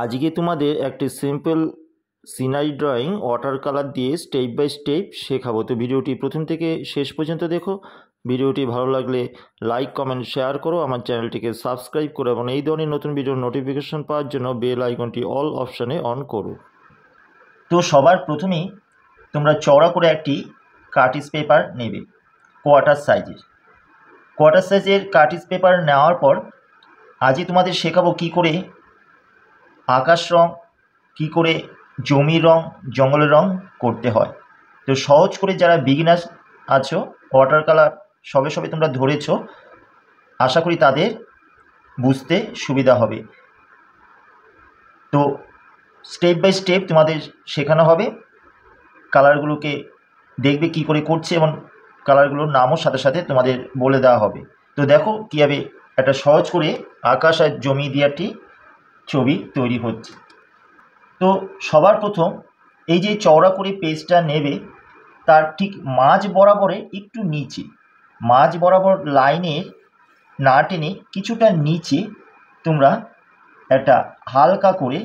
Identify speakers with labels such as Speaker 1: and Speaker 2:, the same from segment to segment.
Speaker 1: আজকে তোমাদের একটি simple scenery drawing water colour দিয়ে স্টেপ বাই স্টেপ শেখাবো। তো ভিডিওটি প্রথম থেকে শেষ পর্যন্ত দেখো। ভিডিওটি ভালো লাগলে লাইক কমেন্ট শেয়ার করো, আমার চ্যানেলটিকে সাবস্ক্রাইব করো এবং এই ধরনের নতুন ভিডিওর নোটিফিকেশন পাওয়ার জন্য বেল আইকনটি অল অপশানে অন করো।
Speaker 2: তো সবার প্রথমেই তোমরা চওড়া করে একটি কার্টিজ পেপার নেবে কোয়ার্টার সাইজের কার্টিজ পেপার নেওয়ার পর আজই তোমাদের শেখাবো কি করে আকাশ রং, কি করে জমির রং, জঙ্গলের রং করতে হয়। তো সহজ করে যারা বিগিনার আছো, ওয়াটার কালার সবে সবে তোমরা ধরেছো, আশা করি তাদের বুঝতে সুবিধা হবে। তো স্টেপ বাই স্টেপ তোমাদের শেখানো হবে, কালারগুলোকে দেখবে কি করে করছে এবং কালারগুলোর নামও সাথে সাথে তোমাদের বলে দেওয়া হবে। তো দেখো কীভাবে একটা সহজ করে আকাশ আর জমি দিয়ে একটি ছবি তৈরি হচ্ছে। তো সবার প্রথম এই যে চওড়া করে পেজটা নেবে, তার ঠিক মাঝ বরাবরে একটু নিচে, মাঝ বরাবর লাইনের না টেনে কিছুটা নিচে তোমরা একটা হালকা করে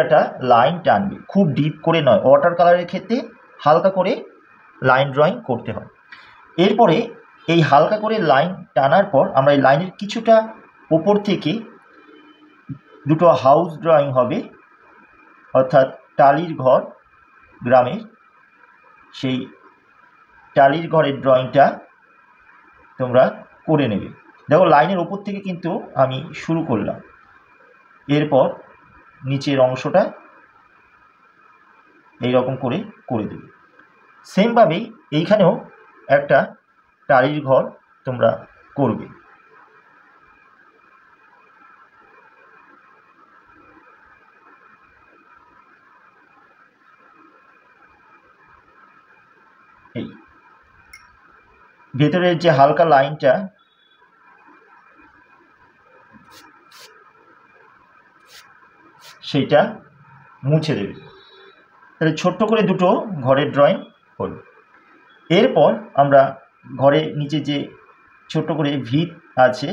Speaker 2: একটা লাইন টানবে, খুব ডিপ করে নয়। ওয়াটার কালারের ক্ষেত্রে হালকা করে লাইন ড্রয়িং করতে হয়। এরপরে এই হালকা করে লাইন টানার পর আমরা এই লাইনের কিছুটা উপর থেকে দুটো হাউস ড্রয়িং হবে, অর্থাৎ টালির ঘর, গ্রামের সেই টালির ঘরের ড্রয়িংটা তোমরা করে নেবে। দেখো লাইনের ওপর থেকে কিন্তু আমি শুরু করলাম, এরপর নিচের অংশটা এইরকম করে করে দেবে। সেমভাবেই এইখানেও একটা টালির ঘর তোমরা করবে। এই ভেতরের যে হালকা লাইনটা সেইটা মুছে দেবে। তাহলে ছোট্ট করে দুটো ঘরের ড্রয়িং হলো। এরপর আমরা ঘরের নিচে যে ছোট্ট করে ভিত আছে,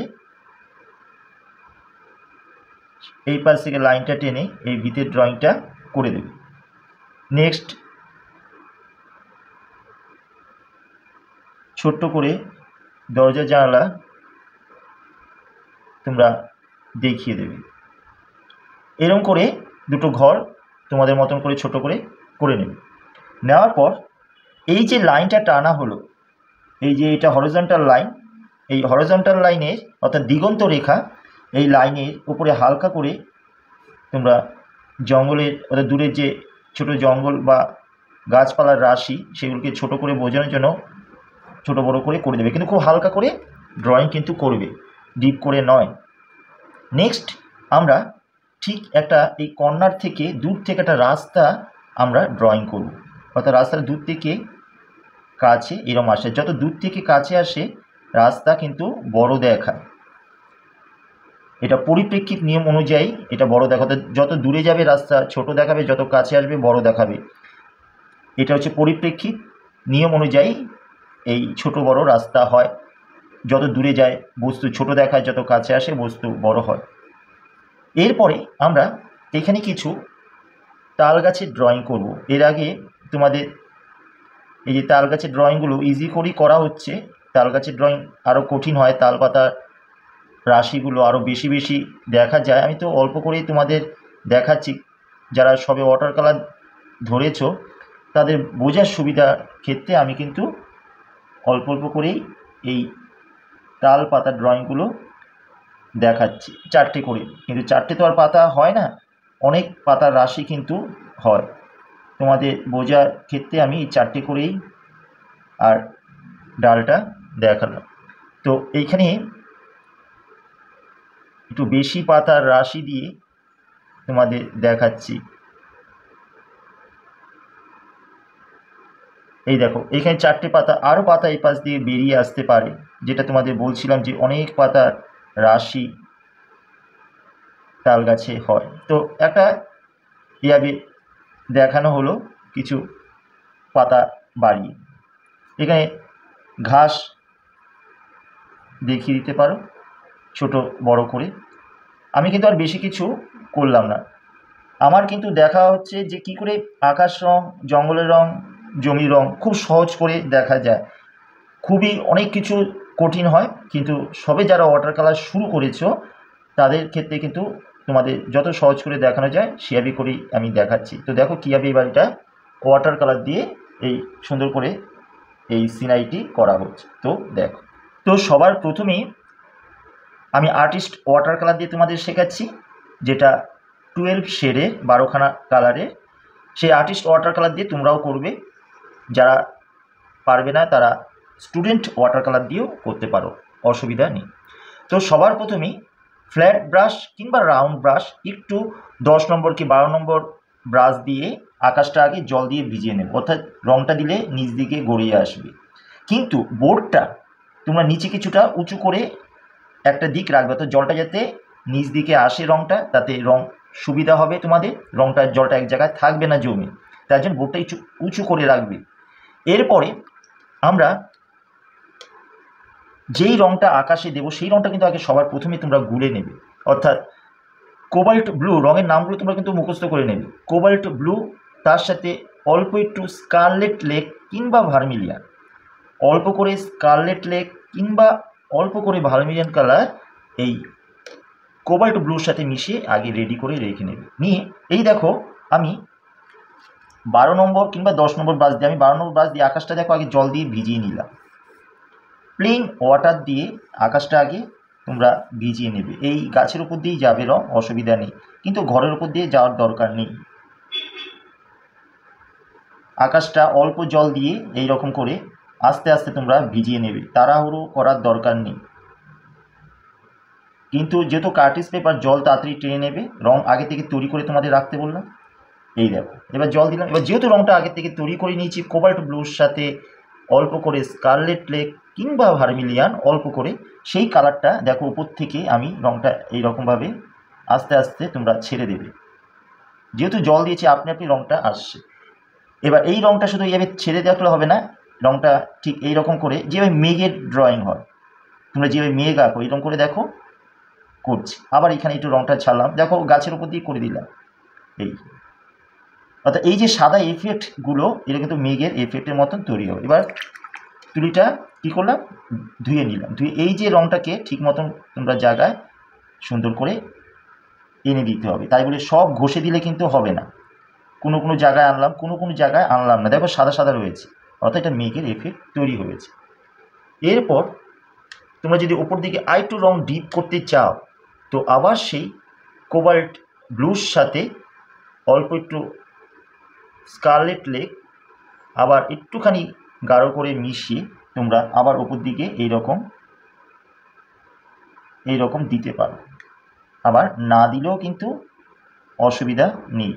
Speaker 2: এই পাশ থেকে লাইনটা টেনে এই ভিতের ড্রয়িংটা করে দেবে। নেক্সট ছোট্ট করে দরজা জানালা তোমরা দেখিয়ে দেবে। এরকম করে দুটো ঘর তোমাদের মতন করে ছোট করে করে নেবে। নেওয়ার পর এই যে লাইনটা টানা হলো, এই যে এটা হরিজন্টাল লাইন, এই হরিজন্টাল লাইনের অর্থাৎ দিগন্ত রেখা, এই লাইনের উপরে হালকা করে তোমরা জঙ্গলের অর্থাৎ দূরের যে ছোট জঙ্গল বা গাছপালার রাশি, সেগুলোকে ছোট করে বোঝানোর জন্য ছোট বড় করে করে দেবে, কিন্তু খুব হালকা করে ড্রয়িং কিন্তু করবে, ডিপ করে নয়। নেক্সট আমরা ঠিক একটা এই কর্নার থেকে দূর থেকে একটা রাস্তা আমরা ড্রয়িং করব, অর্থাৎ রাস্তার দূর থেকে কাছে এরম আসে, যত দূর থেকে কাছে আসে রাস্তা কিন্তু বড় দেখায়। এটা পরিপ্রেক্ষিত নিয়ম অনুযায়ী এটা বড় দেখাতে, যত দূরে যাবে রাস্তা ছোট দেখাবে, যত কাছে আসবে বড় দেখাবে। এটা হচ্ছে পরিপ্রেক্ষিত নিয়ম অনুযায়ী এই ছোট বড় রাস্তা হয়। যত দূরে যায় বস্তু ছোট দেখায়, যত কাছে আসে বস্তু বড় হয়। এরপরে আমরা এখানে কিছু তাল গাছের ড্রয়িং করব। এর আগে তোমাদের এই যে তাল গাছের ড্রয়িংগুলো ইজি করেই করা হচ্ছে, তাল গাছের ড্রয়িং আরও কঠিন হয়, তাল পাতার রাশিগুলো আরও বেশি বেশি দেখা যায়। আমি তো অল্প করেই তোমাদের দেখাচ্ছি, যারা সবে ওয়াটার কালার ধরেছ তাদের বোঝার সুবিধার ক্ষেত্রে আমি কিন্তু অল্প অল্প করেই এই তাল পাতার ড্রয়িংগুলো দেখাচ্ছি, চারটে করে। কিন্তু চারটে তো আর পাতা হয় না, অনেক পাতার রাশি কিন্তু হয়। তোমাদের বোঝার ক্ষেত্রে আমি এই চারটে করেই আর ডালটা দেখালাম। তো এইখানে একটু বেশি পাতার রাশি দিয়ে তোমাদের দেখাচ্ছি। এই দেখো এখানে চারটে পাতা, আরও পাতা এই পাশ দিয়ে বেরিয়ে আসতে পারে, যেটা তোমাদের বলছিলাম যে অনেক পাতার রাশি তাল গাছে হয়। তো একটা এভাবে দেখানো হলো কিছু পাতা বাড়িয়ে। এখানে ঘাস দেখিয়ে দিতে পারো, ছোট বড় করে। আমি কিন্তু আর বেশি কিছু করলাম না। আমার কিন্তু দেখা হচ্ছে যে কি করে আকাশ রং, জঙ্গলের রং, জমির রং খুব সহজ করে দেখা যায়। খুবই অনেক কিছু কঠিন হয়, কিন্তু সবে যারা ওয়াটার কালার শুরু করেছো তাদের ক্ষেত্রে কিন্তু তোমাদের যত সহজ করে দেখানো যায় সেভাবে করেই আমি দেখাচ্ছি। তো দেখো কীভাবে এবার এটা ওয়াটার কালার দিয়ে এই সুন্দর করে এই সিনারিটি করা হচ্ছে। তো দেখো, তো সবার প্রথমেই আমি আর্টিস্ট ওয়াটার কালার দিয়ে তোমাদের শেখাচ্ছি, যেটা 12 শেডে 12খানা কালারের। সেই আর্টিস্ট ওয়াটার কালার দিয়ে তোমরাও করবে, যারা পারবে না তারা স্টুডেন্ট ওয়াটার কালার দিয়েও করতে পারো, অসুবিধা নেই। তো সবার প্রথমেই ফ্ল্যাট ব্রাশ কিংবা রাউন্ড ব্রাশ একটু 10 নম্বর কি 12 নম্বর ব্রাশ দিয়ে আকাশটা আগে জল দিয়ে ভিজিয়ে নেবে, অর্থাৎ রঙটা দিলে নিচ দিকে গড়িয়ে আসবে। কিন্তু বোর্ডটা তোমরা নিচে কিছুটা উঁচু করে একটা দিক রাখবে, তো জলটা যাতে নিচ দিকে আসে রঙটা, তাতে রং সুবিধা হবে তোমাদের, রঙটা জলটা এক জায়গায় থাকবে না জমে, তার জন্য বোর্ডটা উঁচু করে রাখবে। এরপরে আমরা যেই রঙটা আকাশে দেবো সেই রঙটা কিন্তু আগে সবার প্রথমে তোমরা গুলে নেবে, অর্থাৎ কোবাল্ট ব্লু রঙের নামগুলো তোমরা কিন্তু মুখস্থ করে নেবে। কোবাল্ট ব্লু, তার সাথে অল্প একটু স্কারলেট লেক কিংবা ভার্মিলিয়ান, অল্প করে স্কারলেট লেক কিংবা অল্প করে ভার্মিলিয়ান কালার এই কোবাল্ট ব্লুর সাথে মিশিয়ে আগে রেডি করে রেখে নেবে। নিয়ে এই দেখো আমি 12 নম্বর কিংবা 10 নম্বর ব্রাশ দিয়ে, আমি 12 নম্বর ব্রাশ দিয়ে আকাশটা দেখো আগে জল দিয়ে ভিজিয়ে নিলাম। প্লেন ওয়াটার দিয়ে আকাশটা আগে তোমরা ভিজিয়ে নেবে। এই গাছের উপর দিয়েই যাবে রং, অসুবিধা নেই, কিন্তু ঘরের উপর দিয়ে যাওয়ার দরকার নেই। আকাশটা অল্প জল দিয়ে এই রকম করে আস্তে আস্তে তোমরা ভিজিয়ে নেবে, তাড়াহুড়ো করার দরকার নেই। কিন্তু যেহেতু কার্টিস পেপার জল তাড়াতাড়ি টেনে নেবে, রং আগে থেকে তৈরি করে তোমাদের রাখতে বললাম। এই দেখো এবার জল দিলাম। এবার যেহেতু রংটা আগে থেকে তৈরি করে নিয়েছি কোবাল্ট ব্লুর সাথে অল্প করে স্কারলেট লেক কিংবা ভার্মিলিয়ান অল্প করে, সেই কালারটা দেখো উপর থেকে আমি রংটা এইরকমভাবে আস্তে আস্তে তোমরা ছেড়ে দেবে। যেহেতু জল দিয়েছি আপনি আপনি রংটা আসছে। এবার এই রংটা শুধু এইভাবে ছেড়ে দেখলে হবে না, রংটা ঠিক এইরকম করে যেভাবে মেঘের ড্রয়িং হয়, তোমরা যেভাবে মেঘ আঁকো এইরকম করে দেখো করছি। আবার এখানে একটু রংটা ছাড়লাম, দেখো গাছের উপর দিয়ে করে দিলাম। এই অর্থাৎ এই যে সাদা এফেক্টগুলো এটা কিন্তু মেঘের এফেক্টের মতন তৈরি হবে। এবার তুলিটা কী করলাম, ধুয়ে নিলাম। ধুয়ে এই যে রংটাকে ঠিক মতন তোমরা জায়গায় সুন্দর করে এনে দিতে হবে। তাই বলে সব ঘষে দিলে কিন্তু হবে না, কোনো কোনো জায়গায় আনলাম, কোনো কোনো জায়গায় আনলাম না। দেখো সাদা সাদা রয়েছে, অর্থাৎ এটা মেঘের এফেক্ট তৈরি হয়েছে। এরপর তোমরা যদি ওপর দিকে আরেকটু রং ডিপ করতে চাও, তো আবার সেই কোবাল্ট ব্লুর সাথে অল্প একটু স্কারলেট লেক আবার একটুখানি গাঢ় করে মিশিয়ে তোমরা আবার ওপর দিকে এইরকম দিতে পারো, আবার না দিলেও কিন্তু অসুবিধা নেই।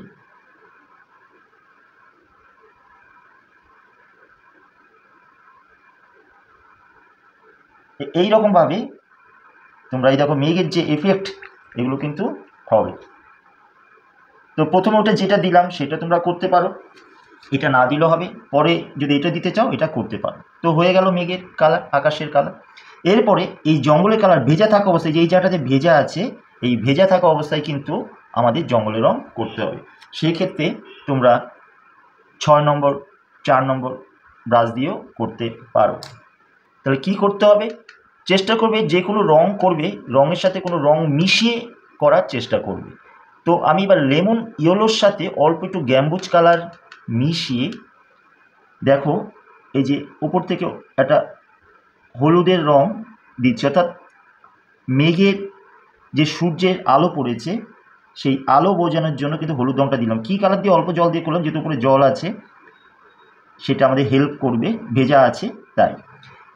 Speaker 2: এইরকমভাবে তোমরা এই দেখো মেঘের যে এফেক্ট এগুলো কিন্তু হবে। তো প্রথমে ওটা যেটা দিলাম সেটা তোমরা করতে পারো, এটা না দিলেও হবে, পরে যদি এটা দিতে চাও এটা করতে পারো। তো হয়ে গেল মেঘের কালার, আকাশের কালার। এরপরে এই জঙ্গলের কালার ভেজা থাকা অবস্থায়, যেই জায়গাটাতে ভেজা আছে এই ভেজা থাকা অবস্থায় কিন্তু আমাদের জঙ্গলের রং করতে হবে। সেক্ষেত্রে তোমরা 6 নম্বর 4 নম্বর ব্রাশ দিয়েও করতে পারো। তাহলে কি করতে হবে, চেষ্টা করবে যে কোনো রং করবে রঙের সাথে কোনো রং মিশিয়ে করার চেষ্টা করবে। তো আমি এবার লেমন ইয়েলোর সাথে অল্প একটু গ্যাম্বুজ কালার মিশিয়ে দেখো এই যে উপর থেকে একটা হলুদের রং দিচ্ছে, অর্থাৎ মেঘের যে সূর্যের আলো পড়েছে সেই আলো বোঝানোর জন্য কিন্তু হলুদ রংটা দিলাম। কী কালার দিয়ে, অল্প জল দিয়ে করলাম, যেহেতু উপরে জল আছে সেটা আমাদের হেল্প করবে, ভেজা আছে তাই।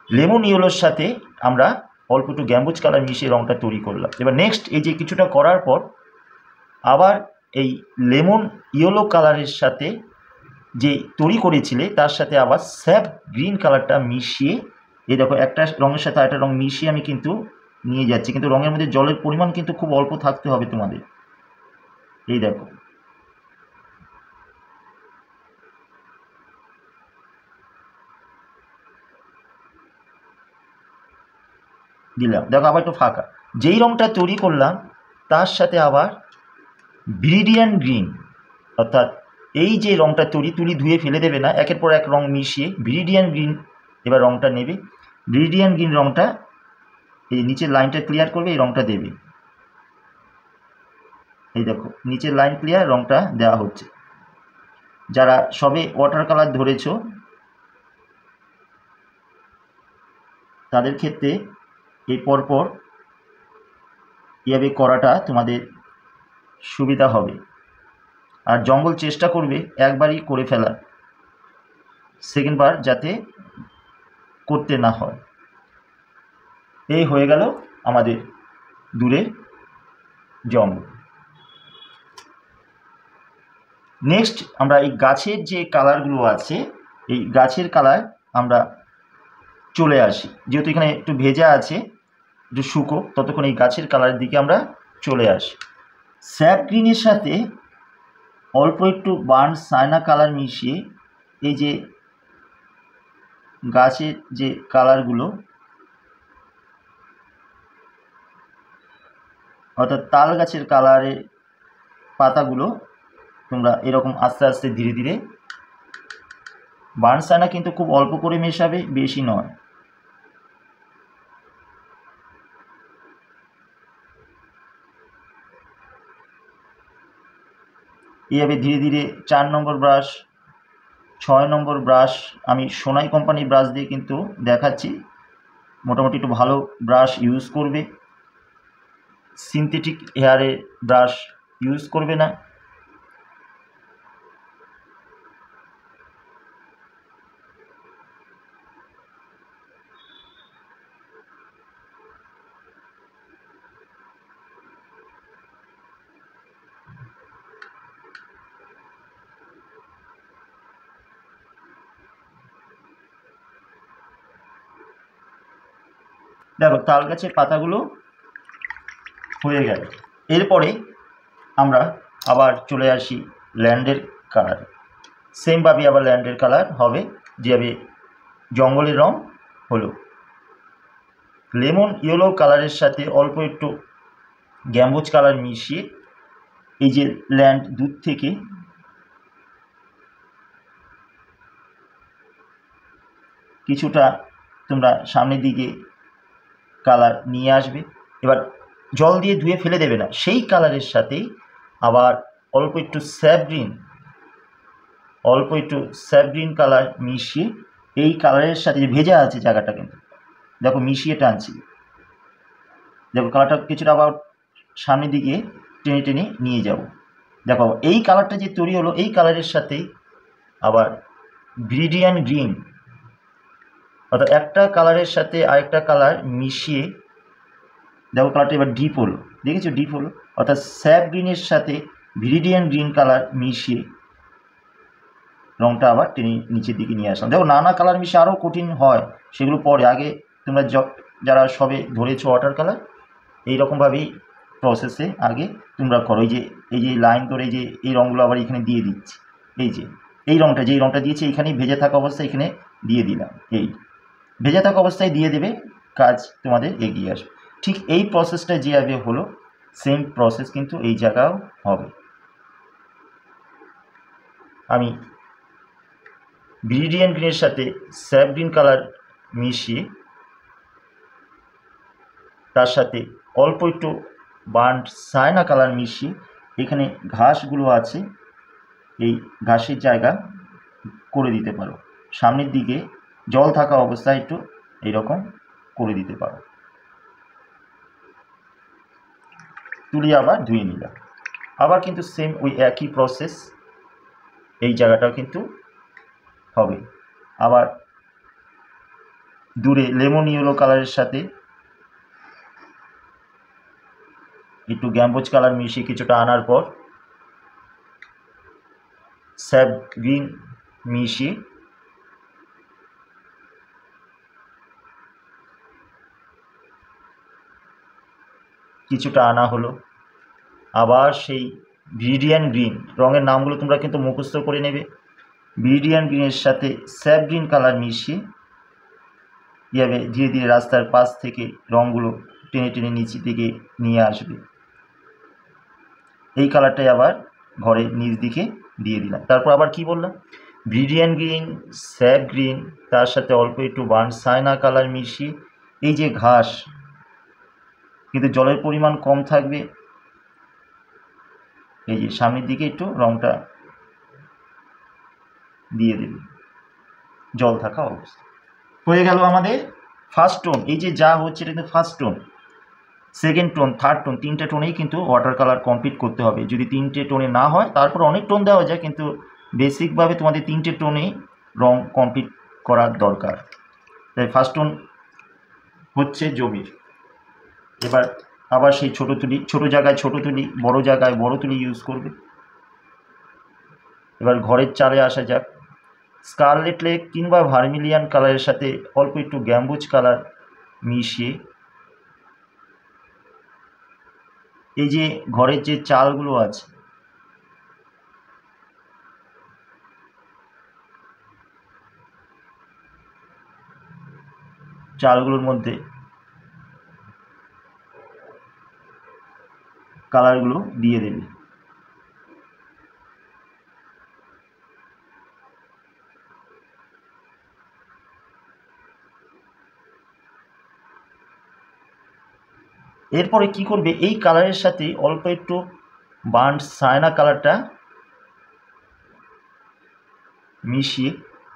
Speaker 2: লেমন ইয়েলোর সাথে আমরা অল্প একটু গ্যাম্বুজ কালার মিশিয়ে রংটা তৈরি করলাম। এবার নেক্সট এই যে কিছুটা করার পর আবার এই লেমন ইয়েলো কালারের সাথে যে তৈরি করেছিলে তার সাথে আবার স্যাপ গ্রিন কালারটা মিশিয়ে, এই দেখো একটা রঙের সাথে আরেকটা রঙ মিশিয়ে আমি কিন্তু নিয়ে যাচ্ছি, কিন্তু রঙের মধ্যে জলের পরিমাণ কিন্তু খুব অল্প থাকতে হবে তোমাদের। এই দেখো দিলাম, দেখো আবার একটু ফাঁকা। যেই রঙটা তৈরি করলাম তার সাথে আবার ভিরিডিয়ান গ্রিন, অর্থাৎ এই যে রঙটা তুলি ধুয়ে ফেলে দেবে না, একের পর এক রঙ মিশিয়ে ভিরিডিয়ান গ্রিন এবার রঙটা নেবে। ভিরিডিয়ান গ্রিন রঙটা এই নিচের লাইনটা ক্লিয়ার করবে, এই রঙটা দেবে। এই দেখো নিচের লাইন ক্লিয়ার, রঙটা দেওয়া হচ্ছে। যারা সবে ওয়াটার কালার ধরেছো তাদের ক্ষেত্রে এই পরপর এভাবে করাটা তোমাদের সুবিধা হবে। আর জঙ্গল চেষ্টা করবে একবারই করে ফেলা, সেকেন্ডবার যাতে করতে না হয়। এই হয়ে গেল আমাদের দূরের জঙ্গল। নেক্সট আমরা এই গাছের যে কালারগুলো আছে, এই গাছের কালার আমরা চলে আসি। যেহেতু এখানে একটু ভেজা আছে, একটু শুকো, ততক্ষণ এই গাছের কালারের দিকে আমরা চলে আসি। স্যাপ গ্রিনের সাথে অল্প একটু বার্ন সাইনা কালার মিশিয়ে এই যে গাছের যে কালারগুলো, অর্থাৎ তাল গাছের কালারের পাতাগুলো তোমরা এরকম আস্তে আস্তে ধীরে ধীরে, বার্ন সাইনা কিন্তু খুব অল্প করে মেশাবে, বেশি নয়। এইভাবে ধীরে ধীরে 4 নম্বর ব্রাশ, 6 নম্বর ব্রাশ, আমি সোনাই কোম্পানির ব্রাশ দিয়ে কিন্তু দেখাচ্ছি। মোটামুটি একটু ভালো ব্রাশ ইউজ করবে, সিনথেটিক হেয়ারে ব্রাশ ইউজ করবে না। দেখো তাল গাছের পাতাগুলো হয়ে গেল। এরপরে আমরা আবার চলে আসি ল্যান্ডের কালার। সেমভাবে আবার ল্যান্ডের কালার হবে, যেভাবে জঙ্গলের রং হলো। লেমন ইয়েলো কালারের সাথে অল্প একটু গ্যাম্বুজ কালার মিশিয়ে এই যে ল্যান্ড দূর থেকে কিছুটা তোমরা সামনের দিকে কালার নিয়ে আসবে। এবার জল দিয়ে ধুয়ে ফেলে দেবে না, সেই কালারের সাথেই আবার অল্প একটু স্যাপ গ্রিন কালার মিশিয়ে এই কালারের সাথে যে ভেজা আছে জায়গাটা, কিন্তু দেখো মিশিয়ে টানছি, দেখো কালারটা কিছুটা আবার সামনের দিকে টেনে টেনে নিয়ে যাব। দেখো এই কালারটা যে তৈরি হলো, এই কালারের সাথেই আবার ভিরিডিয়ান গ্রিন, অর্থাৎ একটা কালারের সাথে আরেকটা কালার মিশিয়ে, দেখো কালারটা এবার ডিপ হলো, দেখেছো ডিপ হলো, অর্থাৎ স্যাপ গ্রিনের সাথে ভিরিডিয়ান গ্রিন কালার মিশিয়ে রঙটা আবার টেনে নিচের দিকে নিয়ে আসলাম। দেখো নানা কালার মিশিয়ে আরও কঠিন হয়, সেগুলো পরে। আগে তোমরা যারা সবে ধরেছো ওয়াটার কালার, এইরকমভাবেই প্রসেসে আগে তোমরা করো। এই যে লাইন করে এই রঙগুলো আবার এখানে দিয়ে দিচ্ছি। এই রঙটা, যেই রঙটা দিয়েছি এখানেই ভেজে থাকা অবস্থায় এখানে দিয়ে দিলাম। এই ভেজে থাকা অবস্থায় দিয়ে দেবে, কাজ তোমাদের এগিয়ে আসবে। ঠিক এই প্রসেসটা যেভাবে হলো, সেম প্রসেস কিন্তু এই জায়গাও হবে। আমি ভিরিডিয়ান গ্রিনের সাথে স্যাপ গ্রিন কালার মিশিয়ে তার সাথে অল্প একটু বার্ন সাইনা কালার মিশিয়ে এখানে ঘাসগুলো আছে, এই ঘাসের জায়গা করে দিতে পারো। সামনের দিকে জল থাকা অবস্থায় একটু এইরকম করে দিতে পারো। তুলে আবার ধুয়ে নিলাম। আবার কিন্তু সেম ওই একই প্রসেস এই জায়গাটাও কিন্তু হবে। আবার দূরে লেমন ইয়েলো কালারের সাথে একটু গ্যাম্বোজ কালার মিশিয়ে কিছুটা আনার পর স্যাপ গ্রিন মিশিয়ে কিছুটা আনা হলো। আবার সেই ভিরিডিয়ান গ্রিন রঙের নামগুলো তোমরা কিন্তু মুখস্থ করে নেবে। ভিরিডিয়ান গ্রিনের সাথে স্যাপ গ্রিন কালার মিশিয়ে এভাবে ধীরে ধীরে রাস্তার পাশ থেকে রঙগুলো টেনে টেনে নিচের দিকে নিয়ে আসবে। এই কালারটাই আবার ঘরের নিচ দিকে দিয়ে দিলাম। তারপর আবার কি বললাম, ব্রিলিয়ান্ট গ্রিন, স্যাপ গ্রিন, তার সাথে অল্প একটু বার্ন সাইনা কালার মিশিয়ে এই যে ঘাস, কিন্তু জলের পরিমাণ কম থাকবে, এই যে সামনের দিকে একটু রঙটা দিয়ে দেবে জল থাকা অবস্থা। হয়ে গেল আমাদের ফার্স্ট টোন। এই যে যা হচ্ছে এটা কিন্তু first tone, second tone, third tone, তিনটে টোনেই কিন্তু ওয়াটার কালার কমপ্লিট করতে হবে। যদি তিনটে টোনে না হয় তারপর অনেক টোন দেওয়া যায়, কিন্তু বেসিকভাবে তোমাদের তিনটে টোনেই রং কমপ্লিট করার দরকার। তাই ফার্স্ট টোন হচ্ছে জমির। এবার আবার সেই ছোটো তুলি, ছোটো জায়গায় ছোটো তুলি, বড় জায়গায় বড় তুলি ইউজ করবে। এবার ঘরের চালে আসা যাক। স্কারলেট লেক কিংবা ভার্মিলিয়ান কালারের সাথে অল্প একটু গ্যাম্বুজ কালার মিশিয়ে এই যে ঘরের যে চালগুলো আছে, চালগুলোর মধ্যে কালারগুলো দিয়ে দেবে। এরপরে কি করবে, এই কালারের সাথে অল্প একটু বার্ন সাইনা কালারটা মিশিয়ে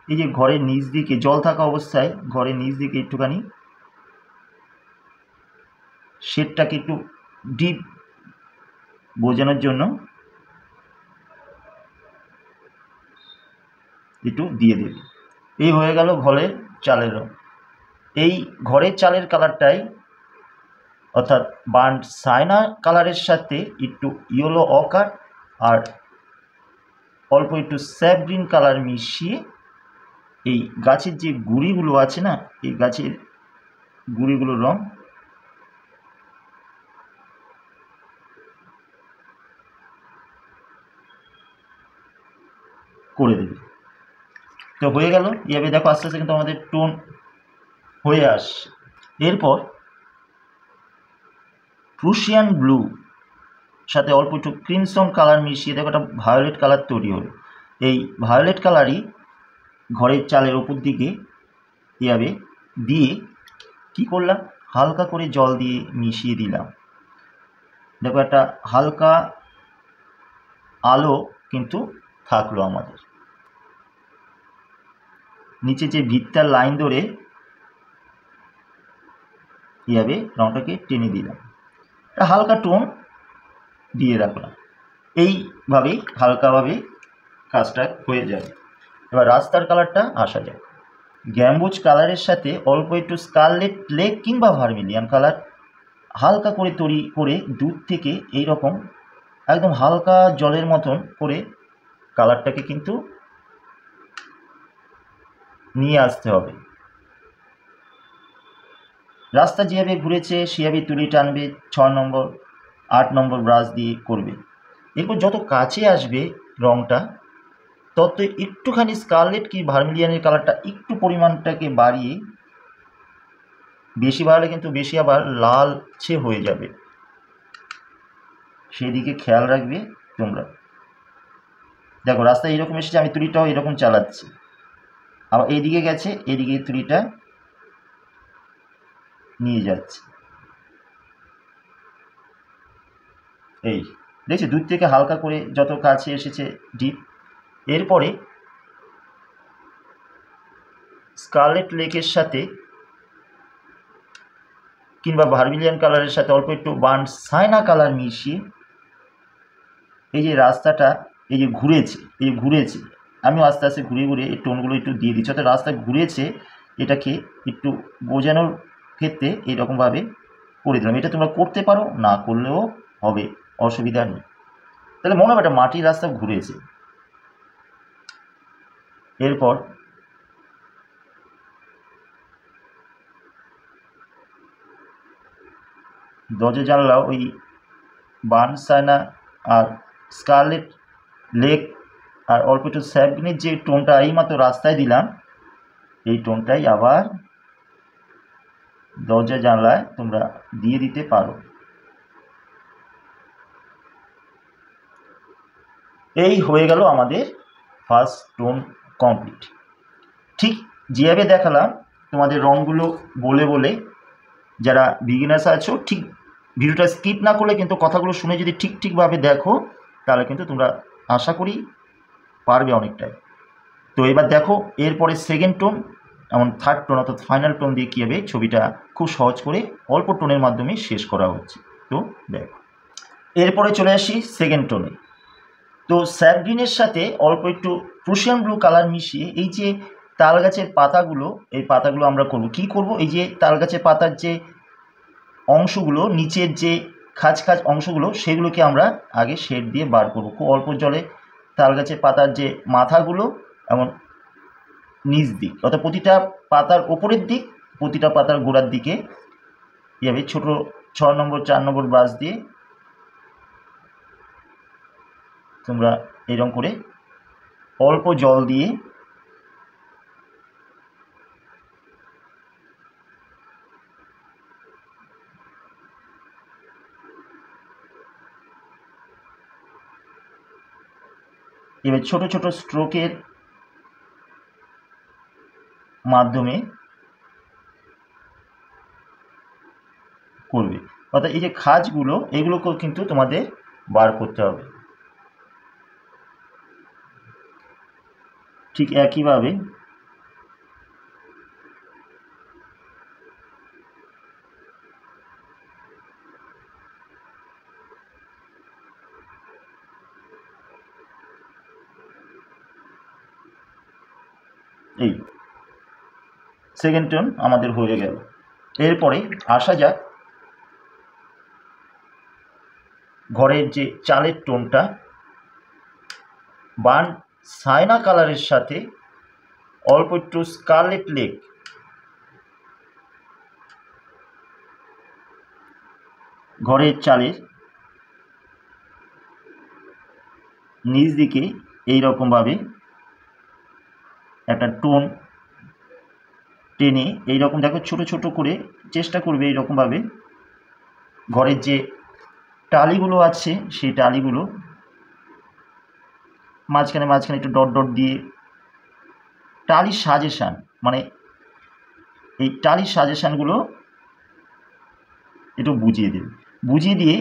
Speaker 2: এই যে ঘরের নিচ দিকে জল থাকা অবস্থায় ঘরের নিচ দিকে একটুখানি শেডটাকে একটু ডিপ বোঝানোর জন্য একটু দিয়ে দেবে। এই হয়ে গেল ঘরের চালের রং। এই ঘরের চালের কালারটাই অর্থাৎ বার্ন সাইনা কালারের সাথে একটু ইয়েলো অকার আর অল্প একটু স্যাপ গ্রিন কালার মিশিয়ে এই গাছের যে গুঁড়িগুলো আছে না, এই গাছের গুঁড়িগুলোর রং করে দেবে। তো হয়ে গেল। এভাবে দেখো আস্তে আস্তে কিন্তু আমাদের টোন হয়ে আসছে। এরপর প্রুশিয়ান ব্লু সাথে অল্প একটু ক্রিমসন কালার মিশিয়ে দেখো একটা ভায়োলেট কালার তৈরি হলো। এই ভায়োলেট কালারই ঘরের চালের ওপর দিকে এভাবে দিয়ে কি করলাম, হালকা করে জল দিয়ে মিশিয়ে দিলাম। দেখো একটা হালকা আলো কিন্তু থাকলো আমাদের। নিচে যে ভিতটার লাইন ধরে এভাবে রঙটাকে টেনে দিলাম, একটা হালকা টোন দিয়ে রাখলাম। এইভাবেই হালকাভাবে কাজটা হয়ে যাবে। এবার রাস্তার কালারটা আসা যাক। গ্যাম্বুজ কালারের সাথে অল্প একটু স্কারলেট লেক কিংবা ভার্মিলিয়ান কালার হালকা করে তৈরি করে দুধ থেকে এই রকম একদম হালকা জলের মতন করে কালারটাকে কিন্তু নিয়ে আসতে হবে। রাস্তা যেভাবে ঘুরেছে সেভাবে তুলি টানবে, 6 নম্বর 8 নম্বর ব্রাশ দিয়ে করবে। এরপর যত কাছে আসবে রঙটা তত একটুখানি স্কারলেট কি ভার্মিলিয়ানের কালারটা একটু পরিমাণটাকে বাড়িয়ে, বেশি বাড়ালে কিন্তু বেশি আবার লালচে হয়ে যাবে, সেদিকে খেয়াল রাখবে তোমরা। দেখো রাস্তায় এইরকম এসেছে, আমি তুলিটাও এরকম চালাচ্ছি, আবার এইদিকে গেছে, এদিকে তুলিটা নিয়ে যাচ্ছে। এই দেখছি দূর থেকে হালকা করে যত কাছে এসেছে ডিপ। এরপরে স্কারলেট লেকের সাথে কিংবা ভার্মিলিয়ান কালারের সাথে অল্প একটু বার্ন সাইনা কালার মিশিয়ে এই যে রাস্তাটা এই যে ঘুরেছে, আমি আস্তে আস্তে ঘুরে ঘুরে এই টোনগুলো একটু দিয়ে দিচ্ছি, অর্থাৎ রাস্তা ঘুরেছে এটাকে একটু বোঝানোর ক্ষেত্রে এইরকমভাবে করে দিলাম। এটা তোমরা করতে পারো, না করলেও হবে, অসুবিধা নেই। তাহলে মনে হবে একটা মাটির রাস্তা ঘুরেছে। এরপর দরজা জানলা ওই বার্ন সাইনা আর স্কারলেট লেক আর অল্প একটু স্যাপগ্রিনের যে টোনটা এইমাত্র রাস্তায় দিলাম, এই টোনটাই আবার দরজা জানলায় তোমরা দিয়ে দিতে পারো। এই হয়ে গেল আমাদের ফার্স্ট টোন কমপ্লিট। ঠিক যেভাবে দেখালাম তোমাদের রঙগুলো বলে বলে, যারা বিগিনার্স আছো ঠিক ভিডিওটা স্কিপ না করলে কিন্তু কথাগুলো শুনে যদি ঠিকভাবে দেখো তাহলে কিন্তু তোমরা আশা করি পারবে অনেকটাই। তো এবার দেখো এরপরে সেকেন্ড টোন এমন থার্ড টোন অর্থাৎ ফাইনাল টোন দিয়ে কী হবে ছবিটা খুব সহজ করে অল্প টোনের মাধ্যমে শেষ করা হচ্ছে। তো দেখো এরপরে চলে আসি সেকেন্ড টোনে। তো স্যাপ গ্রিনের সাথে অল্প একটু প্রুশিয়ান ব্লু কালার মিশিয়ে এই যে তাল গাছের পাতাগুলো, এই পাতাগুলো আমরা করব কি করব, এই যে তাল গাছের পাতার যে অংশগুলো নিচের যে খাঁজ অংশগুলো সেগুলোকে আমরা আগে শেড দিয়ে বার করব। খুব অল্প জলে তাল গাছের পাতার যে মাথাগুলো এমন নিচ দিক অর্থাৎ প্রতিটা পাতার ওপরের দিক, প্রতিটা পাতার গোড়ার দিকে এভাবে ছোটো 6 নম্বর 4 নম্বর ব্রাশ দিয়ে তোমরা এরকম করে অল্প জল দিয়ে এবার ছোট ছোট স্ট্রোকের মাধ্যমে করবে, অর্থাৎ এই যে খাঁজগুলো এগুলোকেও কিন্তু তোমাদের বার করতে হবে। ঠিক একইভাবে এই সেকেন্ড টোন আমাদের হয়ে গেল। এরপরে আসা যাক ঘরের যে চালের টোনটা, বার্ন সাইনা কালারের সাথে অল্প একটু স্কারলেট লেক ঘরের চালের নিচ দিকে এইরকমভাবে একটা টোন টেনে এইরকম দেখো ছোট ছোট করে চেষ্টা করবে এইরকমভাবে ঘরের যে টালিগুলো আছে সেই টালিগুলো মাঝখানে মাঝখানে একটু ডট ডট দিয়ে টালির সাজেশান, মানে এই টালির সাজেশানগুলো একটু বুঝিয়ে দেবে, বুঝিয়ে দিয়ে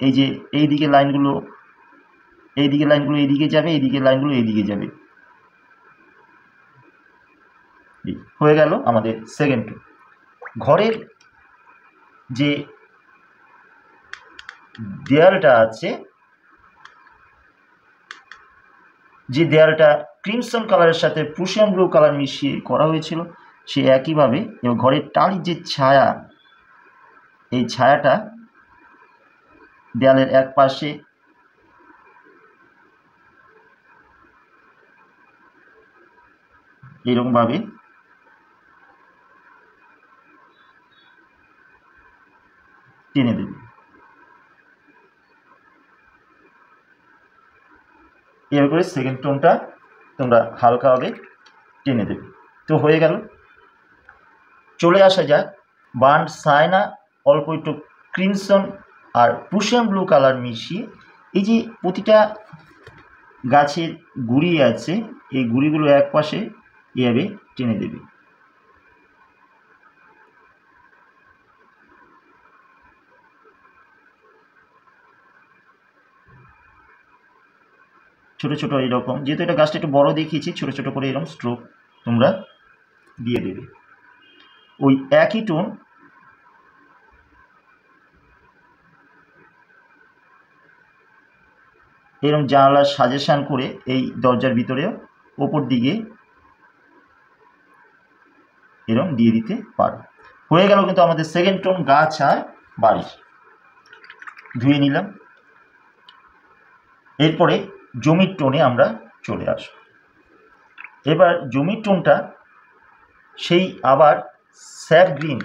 Speaker 2: এই যে এইদিকে লাইনগুলো এইদিকে যাবে, এইদিকে লাইনগুলো এইদিকে যাবে। হয়ে গেল আমাদের সেকেন্ড টোন। ঘরের যে দেয়ালটা আছে, যে দেয়ালটা ক্রিমসন কালারের সাথে প্রুশিয়ান ব্লু কালার মিশিয়ে করা হয়েছিল, সে একইভাবে এবং ঘরের টালির যে ছায়া, এই ছায়াটা দেয়ালের এক পাশে এরকমভাবে টেনে দেবে। এর করে সেকেন্ড টোনটা তোমরা হালকাভাবে টেনে দেবে। তো হয়ে গেল। চলে আসা যাক বার্ন সাইনা অল্প একটু ক্রিমসন আর প্রুশিয়ান ব্লু কালার মিশিয়ে এই যে প্রতিটা গাছের গুঁড়ি আছে এই গুঁড়িগুলো এক পাশে এভাবে টেনে দেবে। ছোট ছোট এইরকম, যেহেতু এটা গাছটা একটু বড় দেখিয়েছি, ছোট ছোট করে এরকম স্ট্রোক তোমরা দিয়ে দেবে। ওই একই টোন এরকম জানালার সাজেশান করে এই দরজার ভিতরেও ওপর দিকে এরকম দিয়ে দিতে পারো। হয়ে গেল কিন্তু আমাদের সেকেন্ড টোন গাছ আর বাড়ি। ধুয়ে নিলাম। এরপরে জমির টোনে আমরা চলে আসব। এবার জমির টোনটা সেই আবার স্যাপ গ্রিন,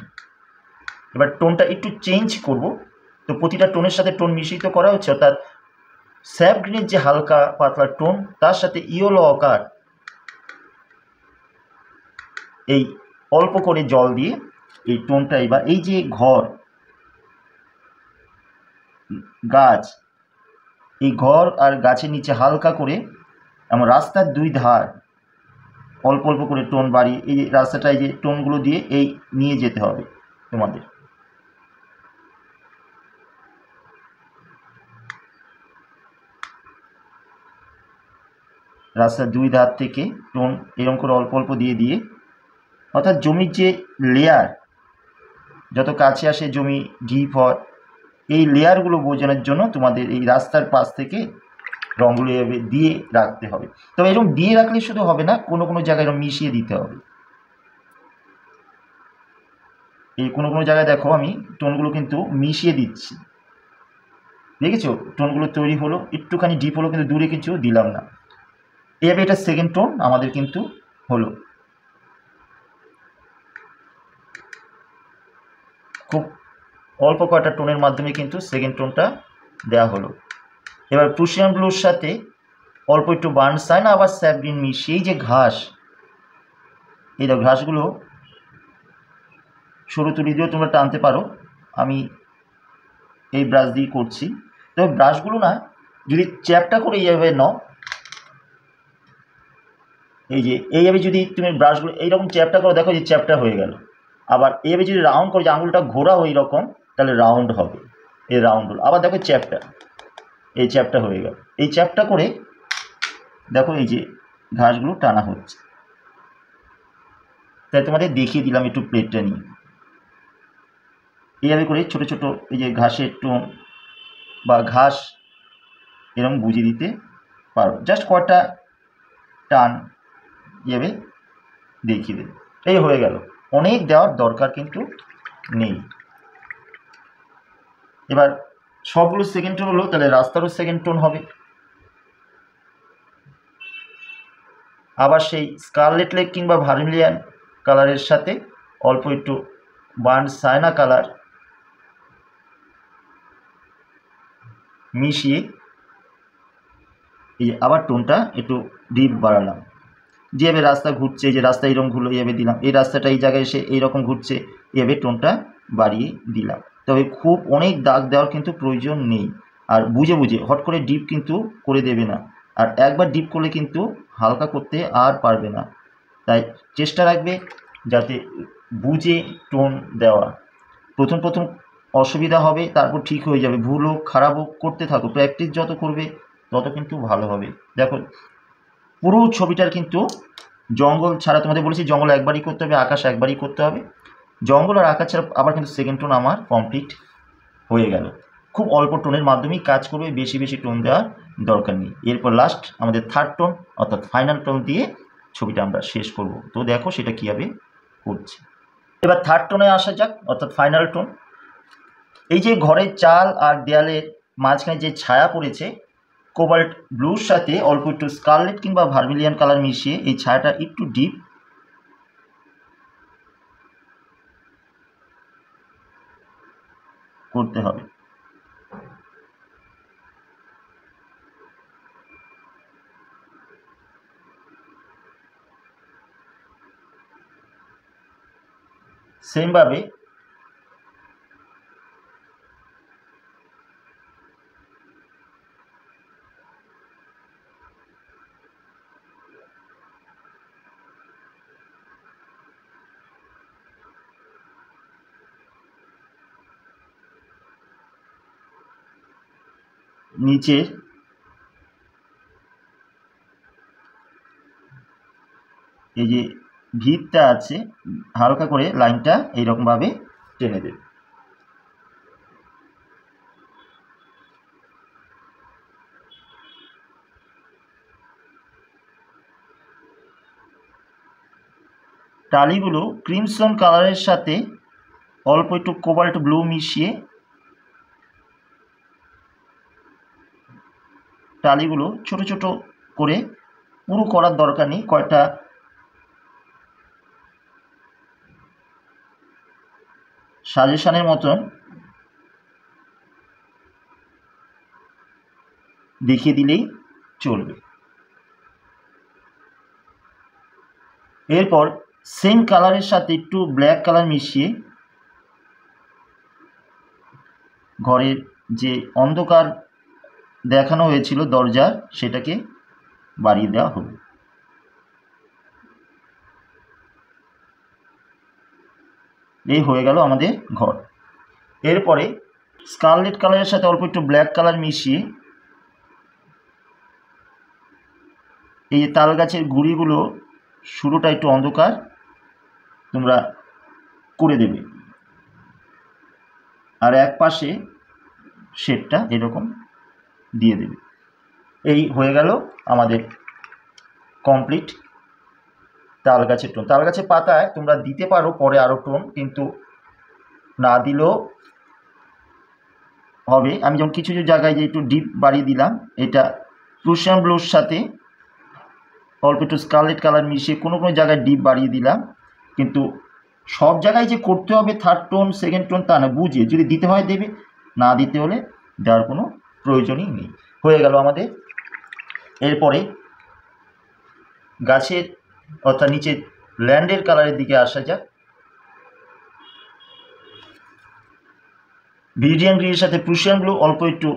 Speaker 2: এবার টোনটা একটু চেঞ্জ করব। তো প্রতিটা টোনের সাথে টোন মিশ্রিত করা হচ্ছে, অর্থাৎ স্যাপ গ্রিনের যে হালকা পাতলা টোন তার সাথে ইয়েলো অকার এই অল্প করে জল দিয়ে এই টোনটা এবার এই যে ঘর গাছ, এই ঘর আর গাছের নিচে হালকা করে এমন রাস্তার দুই ধার অল্প অল্প করে টোন বাড়িয়ে এই রাস্তাটা এই যে টোনগুলো দিয়ে এই নিয়ে যেতে হবে তোমাদের। রাস্তার দুই ধার থেকে টোন এরকম করে অল্প অল্প দিয়ে দিয়ে, অর্থাৎ জমির যে লেয়ার যত কাছে আসে জমি ডিপ হয়, এই লেয়ারগুলো বোঝানোর জন্য তোমাদের এই রাস্তার পাশ থেকে রঙগুলো এভাবে দিয়ে রাখতে হবে। তবে এরকম দিয়ে রাখলে শুধু হবে না, কোনো কোনো জায়গায় এরকম মিশিয়ে দিতে হবে। এই কোনো কোনো জায়গায় দেখো আমি টোনগুলো কিন্তু মিশিয়ে দিচ্ছি, দেখেছো টোনগুলো তৈরি হলো, একটুখানি ডিপ হলো কিন্তু দূরে কিছু দিলাম না। এভাবে এটা সেকেন্ড টোন আমাদের কিন্তু হলো। খুব অল্প কয়টা টোনের মাধ্যমে কিন্তু সেকেন্ড টোনটা দেওয়া হলো। এবার প্রুশিয়ান ব্লুর সাথে অল্প একটু বার্নস্টাইন আবার স্যাপ গ্রিন মিশিয়ে যে ঘাস, এই দেখো ঘাসগুলো সরু তুলি দিয়েও তোমরা টানতে পারো, আমি এই ব্রাশ দিয়ে করছি। তবে ব্রাশগুলো না যদি চ্যাপটা করে এইভাবে নাও, এই যে এইভাবে যদি তুমি ব্রাশগুলো এইরকম চ্যাপটা করো, দেখো যে চ্যাপটা হয়ে গেল। আবার এইভাবে যদি রাউন্ড করো, যে আঙুলটা ঘোরাও এইরকম, তাহলে রাউন্ড হবে, এই রাউন্ড হলো। আবার দেখো চ্যাপটা, এই চ্যাপটা হয়ে গেল। এই চ্যাপটা করে দেখো এই যে ঘাসগুলো টানা হচ্ছে। তাই তোমাদের দেখিয়ে দিলাম একটু প্লেটটা নিয়ে। এইভাবে করে ছোট ছোট এই যে ঘাসের টোন বা ঘাস এরকম বুঝিয়ে দিতে পারো, জাস্ট কটা টান এভাবে দেখিয়ে দেবে, এই হয়ে গেল। অনেক দেওয়ার দরকার কিন্তু নেই। এবার সবগুলো সেকেন্ড টোন হলো, তাহলে রাস্তারও সেকেন্ড টোন হবে। আবার সেই স্কারলেট লেক কিংবা ভার্মিলিয়ান কালারের সাথে অল্প একটু বার্ন সায়না কালার মিশিয়ে এই আবার টোনটা একটু ডিপ বাড়ালাম। যেভাবে রাস্তা ঘুরছে, যে রাস্তা এইরকম ঘুরলো এইভাবে দিলাম, এই রাস্তাটা এই জায়গায় এসে এইরকম ঘুরছে, এভাবে টোনটা বাড়িয়ে দিলাম। তবে খুব অনেক দাগ দেওয়ার কিন্তু প্রয়োজন নেই। আর বুঝে বুঝে হট করে ডিপ কিন্তু করে দেবে না, আর একবার ডিপ করলে কিন্তু হালকা করতে আর পারবে না। তাই চেষ্টা রাখবে যাতে বুঝে টোন দেওয়া। প্রথম প্রথম অসুবিধা হবে, তারপর ঠিক হয়ে যাবে। ভুল হোক খারাপ হোক করতে থাকো, প্র্যাকটিস যত করবে তত কিন্তু ভালো হবে। দেখো পুরো ছবিটার কিন্তু জঙ্গল ছাড়া, তোমাদের বলেছি জঙ্গল একবারই করতে হবে, আকাশ একবারই করতে হবে। জঙ্গল আর আকাশ ছাড়া আবার কিন্তু সেকেন্ড টোন আমার কমপ্লিট হয়ে গেল। খুব অল্প টোনের মাধ্যমেই কাজ করবে, বেশি বেশি টোন দেওয়ার দরকার নেই। এরপর লাস্ট আমাদের থার্ড টোন অর্থাৎ ফাইনাল টোন দিয়ে ছবিটা আমরা শেষ করব। তো দেখো সেটা কীভাবে করছি। এবার থার্ড টোনে আসা যাক, অর্থাৎ ফাইনাল টোন। এই যে ঘরের চাল আর দেয়ালের মাঝখানে যে ছায়া পড়েছে, কোবাল্ট ব্লুর সাথে অল্প একটু স্কারলেট কিংবা ভার্মিলিয়ান কালার মিশিয়ে এই ছায়াটা একটু ডিপ করতে হবে। সেমভাবে নিচের এই যে ভিতটা আছে, হালকা করে লাইনটা এইরকমভাবে টেনে দেবে। টালিগুলো ক্রিমসন কালারের সাথে অল্প একটু কোবাল্ট ব্লু মিশিয়ে টালিগুলো ছোট ছোট করে, পুরো করার দরকার নেই, কয়েকটা সাজেশনের মতন দেখিয়ে দিলেই চলবে। এরপর সেম কালারের সাথে একটু ব্ল্যাক কালার মিশিয়ে ঘরের যে অন্ধকার দেখানো হয়েছিল দরজার, সেটাকে বাড়িয়ে দেওয়া হলো। এই হয়ে গেল আমাদের ঘর। এরপরে স্কারলেট কালারের সাথে অল্প একটু ব্ল্যাক কালার মিশিয়ে এই যে তাল গাছের গুঁড়িগুলো শুরুটা একটু অন্ধকার তোমরা করে দেবে, আর এক পাশে শেডটা এরকম দিয়ে দেবে। এই হয়ে গেল আমাদের কমপ্লিট তাল গাছের টোন। তাল গাছের পাতায় তোমরা দিতে পারো পরে আরও টোন, কিন্তু না দিলেও হবে। আমি যেমন কিছু কিছু জায়গায় যে একটু ডিপ বাড়িয়ে দিলাম, এটা প্রুশিয়ান ব্লুর সাথে অল্প একটু স্কারলেট কালার মিশিয়ে কোনো কোনো জায়গায় ডিপ বাড়িয়ে দিলাম। কিন্তু সব জায়গায় যে করতে হবে থার্ড টোন সেকেন্ড টোন তা না, বুঝে যদি দিতে হয় দেবে, না দিতে হলে দেওয়ার কোনো প্রয়োজনই নেই। হয়ে গেল আমাদের। এরপরে গাছের অর্থাৎ নিচের ল্যান্ডের কালারের দিকে আসা যাক। ভিডিয়ান গ্রিনের সাথে প্রুশিয়ান ব্লু, অল্প একটু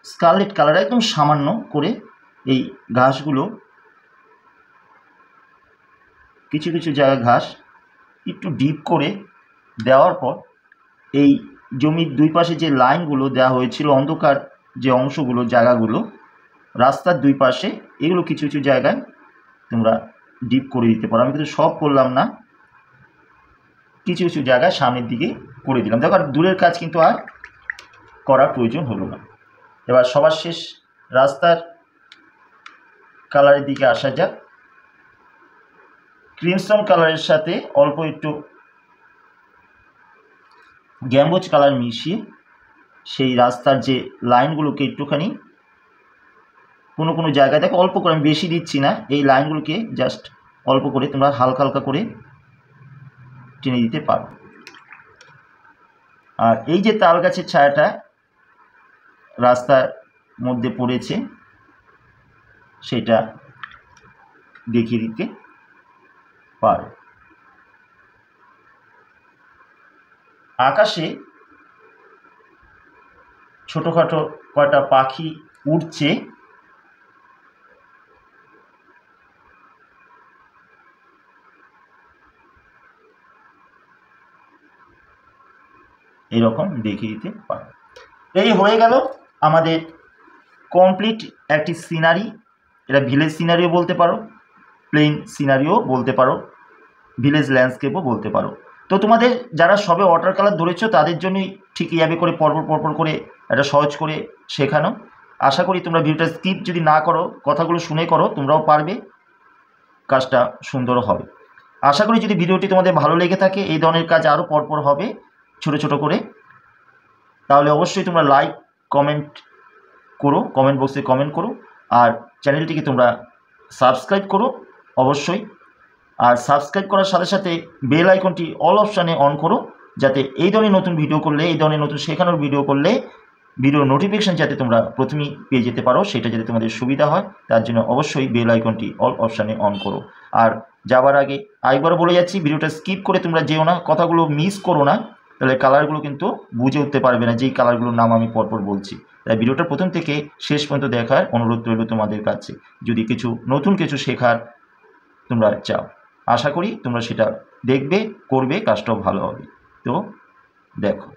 Speaker 2: স্কারলেট কালার, একদম সামান্য করে এই ঘাসগুলো কিছু কিছু জায়গায় ঘাস একটু ডিপ করে দেওয়ার পর এই জমির দুই পাশে যে লাইনগুলো দেওয়া হয়েছিল, অন্ধকার যে অংশগুলো জায়গাগুলো রাস্তার দুই পাশে, এগুলো কিছু কিছু জায়গায় তোমরা ডিপ করে দিতে পারো। আমি কিন্তু সব করলাম না, কিছু কিছু জায়গায় সামনের দিকে করে দিলাম। দেখো আর দূরের কাজ কিন্তু আর করার প্রয়োজন হলো না। এবার সবার শেষ রাস্তার কালারের দিকে আসা যাক। ক্রিমসন কালারের সাথে অল্প একটু গ্যাম্বোজ কালার মিশিয়ে সেই রাস্তার যে লাইনগুলোকে একটুখানি কোনো কোনো জায়গায়, দেখো অল্প করে, আমি বেশি দিচ্ছি না, এই লাইনগুলোকে জাস্ট অল্প করে তোমরা হালকা হালকা করে টেনে দিতে পারো। আর এই যে তাল গাছের ছায়াটা রাস্তার মধ্যে পড়েছে সেটা দেখিয়ে দিতে পারো। আকাশে ছোটোখাটো কয়টা পাখি উড়ছে, এরকম দেখিয়ে দিতে পারো। এই হয়ে গেল আমাদের কমপ্লিট একটি সিনারি। এটা ভিলেজ সিনারিও বলতে পারো, প্লেন সিনারিও বলতে পারো, ভিলেজ ল্যান্ডস্কেপও বলতে পারো। তো তোমাদের যারা সবে ওয়াটার কালার ধরেছো তাদের জন্যই ঠিক এইভাবে করে পরপর করে একটা সহজ করে শেখানো। আশা করি তোমরা ভিডিওটা স্কিপ যদি না করো, কথাগুলো শুনে করো, তোমরাও পারবে, কাজটা সুন্দর হবে। আশা করি যদি ভিডিওটি তোমাদের ভালো লেগে থাকে, এই ধরনের কাজ আরও পরপর হবে ছোট ছোট করে, তাহলে অবশ্যই তোমরা লাইক কমেন্ট করো, কমেন্ট বক্সে কমেন্ট করো, আর চ্যানেলটিকে তোমরা সাবস্ক্রাইব করো অবশ্যই। আর সাবস্ক্রাইব করার সাথে সাথে বেল আইকনটি অল অপশানে অন করো, যাতে এই ধরনের নতুন ভিডিও করলে, এই ধরনের নতুন শেখানোর ভিডিও করলে ভিডিও নোটিফিকেশান যাতে তোমরা প্রথমেই পেয়ে যেতে পারো, সেটা যাতে তোমাদের সুবিধা হয়, তার জন্য অবশ্যই বেল আইকনটি অল অপশানে অন করো। আর যাবার আগে আরেকবার বলে যাচ্ছি, ভিডিওটা স্কিপ করে তোমরা যেও না, কথাগুলো মিস করো না, তাহলে কালারগুলো কিন্তু বুঝে উঠতে পারবে না, যেই কালারগুলোর নাম আমি পরপর বলছি। তাই ভিডিওটা প্রথম থেকে শেষ পর্যন্ত দেখার অনুরোধ রইল তোমাদের কাছে, যদি কিছু নতুন কিছু শেখার তোমরা চাও। আশা করি তোমরা সেটা দেখবে, করবে, কাজটাও ভালো হবে। তো দেখো।